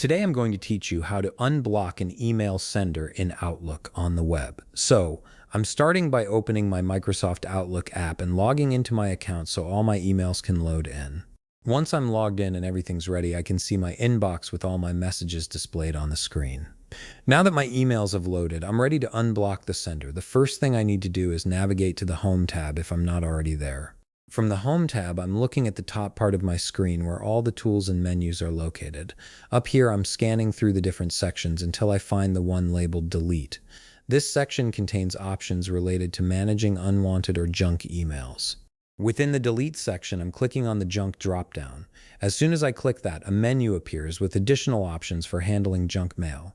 Today I'm going to teach you how to unblock an email sender in Outlook on the web. So I'm starting by opening my Microsoft Outlook app and logging into my account so all my emails can load in. Once I'm logged in and everything's ready, I can see my inbox with all my messages displayed on the screen. Now that my emails have loaded, I'm ready to unblock the sender. The first thing I need to do is navigate to the Home tab if I'm not already there. From the Home tab, I'm looking at the top part of my screen where all the tools and menus are located. Up here, I'm scanning through the different sections until I find the one labeled Delete. This section contains options related to managing unwanted or junk emails. Within the Delete section, I'm clicking on the Junk dropdown. As soon as I click that, a menu appears with additional options for handling junk mail.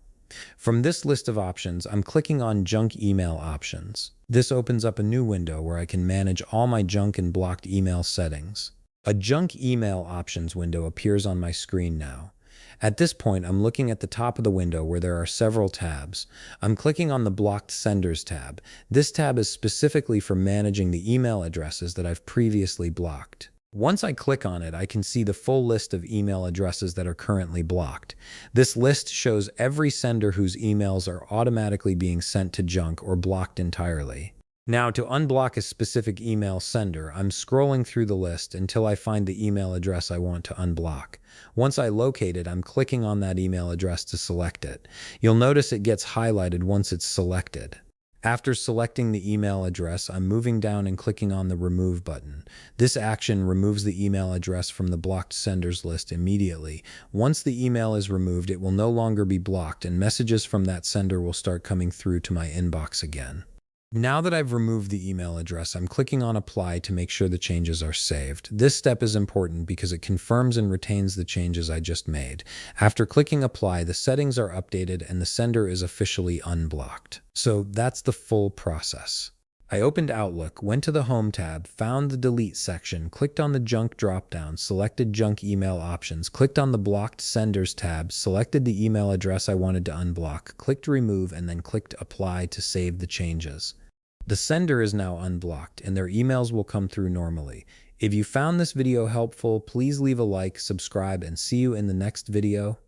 From this list of options, I'm clicking on Junk Email Options. This opens up a new window where I can manage all my junk and blocked email settings. A Junk Email Options window appears on my screen now. At this point, I'm looking at the top of the window where there are several tabs. I'm clicking on the Blocked Senders tab. This tab is specifically for managing the email addresses that I've previously blocked. Once I click on it, I can see the full list of email addresses that are currently blocked. This list shows every sender whose emails are automatically being sent to junk or blocked entirely. Now, to unblock a specific email sender, I'm scrolling through the list until I find the email address I want to unblock. Once I locate it, I'm clicking on that email address to select it. You'll notice it gets highlighted once it's selected. After selecting the email address, I'm moving down and clicking on the Remove button. This action removes the email address from the blocked senders list immediately. Once the email is removed, it will no longer be blocked, and messages from that sender will start coming through to my inbox again. Now that I've removed the email address, I'm clicking on Apply to make sure the changes are saved. This step is important because it confirms and retains the changes I just made. After clicking Apply, the settings are updated and the sender is officially unblocked. So that's the full process. I opened Outlook, went to the Home tab, found the Delete section, clicked on the Junk dropdown, selected Junk Email Options, clicked on the Blocked Senders tab, selected the email address I wanted to unblock, clicked Remove, and then clicked Apply to save the changes. The sender is now unblocked, and their emails will come through normally. If you found this video helpful, please leave a like, subscribe, and see you in the next video.